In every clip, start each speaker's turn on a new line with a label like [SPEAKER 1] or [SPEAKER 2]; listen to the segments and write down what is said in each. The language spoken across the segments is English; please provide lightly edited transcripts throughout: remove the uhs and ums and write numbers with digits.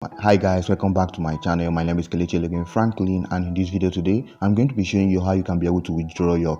[SPEAKER 1] Hi guys, welcome back to my channel. My name is Kelechi Logan Franklin, and in this video today I'm going to be showing you how you can be able to withdraw your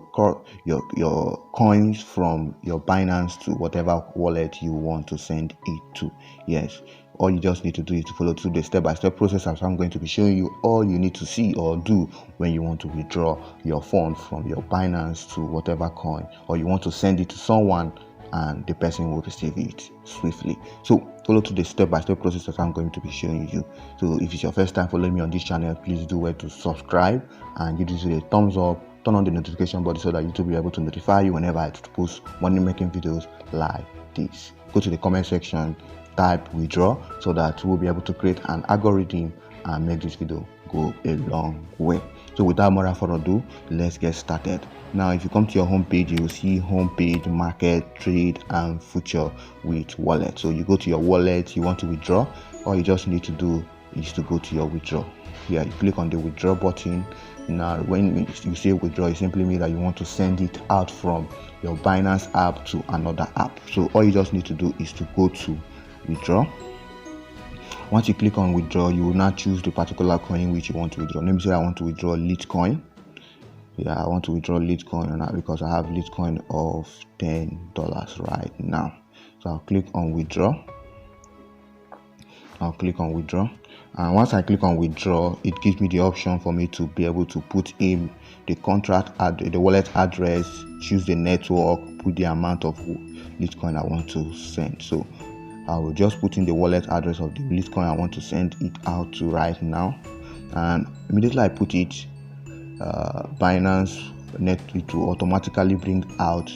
[SPEAKER 1] coins from your Binance to whatever wallet you want to send it to. Yes, all you just need to do is to follow through the step-by-step process as I'm going to be showing you all you need to see or do when you want to withdraw your funds from your Binance to whatever coin, or you want to send it to someone and the person will receive it swiftly. So follow to the step-by-step process that I'm going to be showing you. So if it's your first time following me on this channel, please do well to subscribe and give this video a thumbs up. Turn on the notification button so that YouTube will be able to notify you whenever I post money making videos like this. Go to the comment section, type withdraw, so that we'll be able to create an algorithm and make this video go a long way. So without more further ado, let's get started. Now if you come to your home page, you will see home page, market, trade and future with wallet. So you go to your wallet, you want to withdraw, all you just need to do is to go to your withdraw. Here you click on the withdraw button. Now when you say withdraw, it simply means that you want to send it out from your Binance app to another app. So all you just need to do is to go to withdraw. Once you click on withdraw, you will now choose the particular coin which you want to withdraw. Let me say I want to withdraw Litecoin. Yeah, I want to withdraw Litecoin now because I have Litecoin of $10 right now. So I'll click on withdraw. And once I click on withdraw, it gives me the option for me to be able to put in the the wallet address, choose the network, put the amount of Litecoin I want to send. So I will just put in the wallet address of the Litecoin I want to send it out to right now, and immediately I put it, Binance it will automatically bring out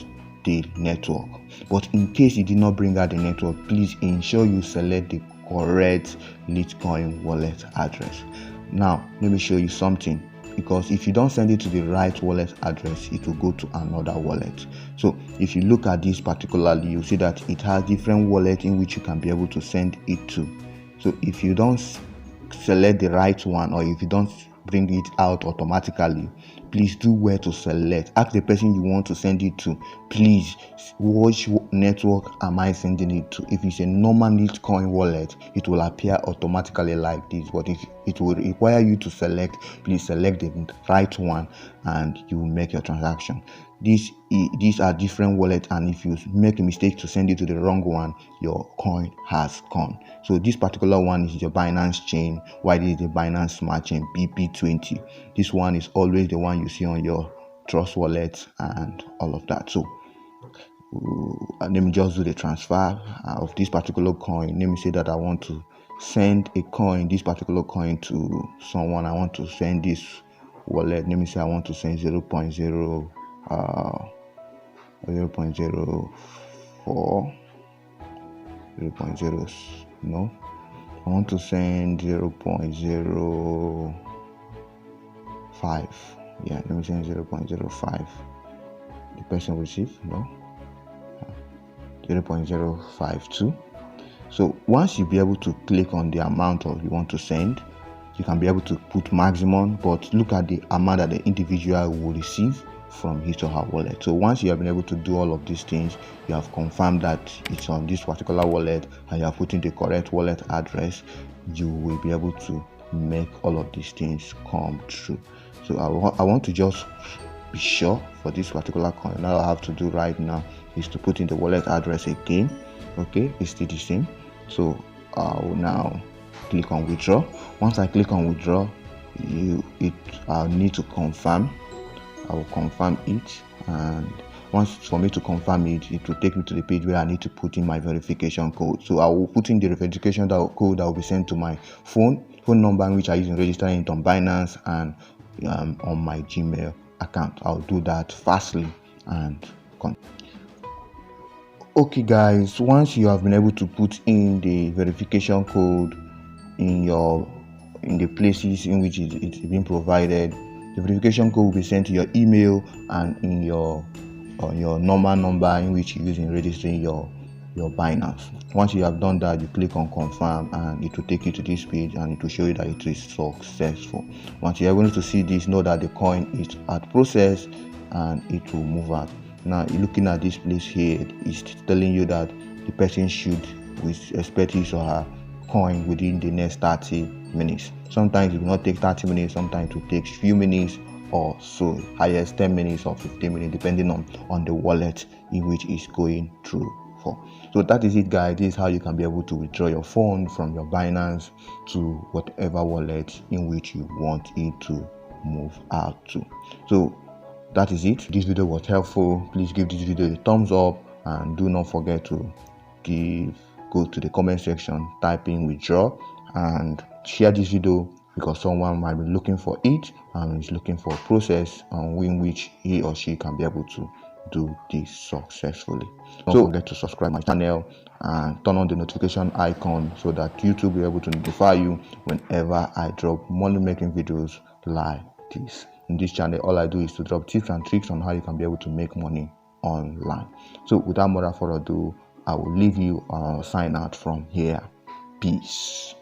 [SPEAKER 1] the network. But in case it did not bring out the network, please ensure you select the correct Litecoin wallet address. Now let me show you something, because if you don't send it to the right wallet address, it will go to another wallet. So if you look at this particularly, you see that it has different wallets in which you can be able to send it to. So if you don't select the right one, or if you don't bring it out automatically, please do well to select. Ask the person you want to send it to, please, which network am I sending it to? If it's a normal Litecoin wallet, it will appear automatically like this, but if it will require you to select, please select the right one and you will make your transaction. These are different wallets, and if you make a mistake to send it to the wrong one, your coin has gone. So this particular one is your Binance chain, while this is the Binance Smart Chain BP20. This one is always the one you see on your Trust wallet and all of that. So let me just do the transfer of this particular coin. Let me say that I want to send a coin, this particular coin, to someone. I want to send this wallet. Let me say I want to send 0.04. No, I want to send 0.05. Yeah, let me send 0.05. The person receive, no, 0.052. So once you be able to click on the amount of you want to send, you can be able to put maximum, but look at the amount that the individual will receive from his or her wallet. So once you have been able to do all of these things, you have confirmed that it's on this particular wallet and you are putting the correct wallet address, you will be able to make all of these things come true. So I want to just be sure for this particular coin. All I have to do right now is to put in the wallet address again. Okay, it's still the same. So I will now click on withdraw. Once I click on withdraw, I'll need to confirm. I will confirm it, and once for me to confirm it, it will take me to the page where I need to put in my verification code. So I will put in the verification code that will be sent to my phone number, which I use in registering it on Binance and on my Gmail account. I'll do that fastly and okay guys, once you have been able to put in the verification code in the places in which it's been provided, the verification code will be sent to your email and in your normal number in which you use in registering your Binance. Once you have done that, you click on confirm and it will take you to this page and it will show you that it is successful. Once you are able to see this, know that the coin is at process and it will move out. Now looking at this place here, it's telling you that the person should expect his or her coin within the next 30 minutes. Sometimes it will not take 30 minutes, sometimes it will take few minutes or so, highest 10 minutes or 15 minutes, depending on the wallet in which it's going through for. So that is it, guys. This is how you can be able to withdraw your phone from your Binance to whatever wallet in which you want it to move out to. So that is it. This video was helpful. Please give this video a thumbs up, and do not forget to go to the comment section, type in withdraw, and share this video, because someone might be looking for it and is looking for a process in which he or she can be able to do this successfully. Don't forget to subscribe my channel and turn on the notification icon so that YouTube will be able to notify you whenever I drop money making videos like this. In this channel, all I do is to drop tips and tricks on how you can be able to make money online. So without more further ado, I will leave you sign out from here. Peace.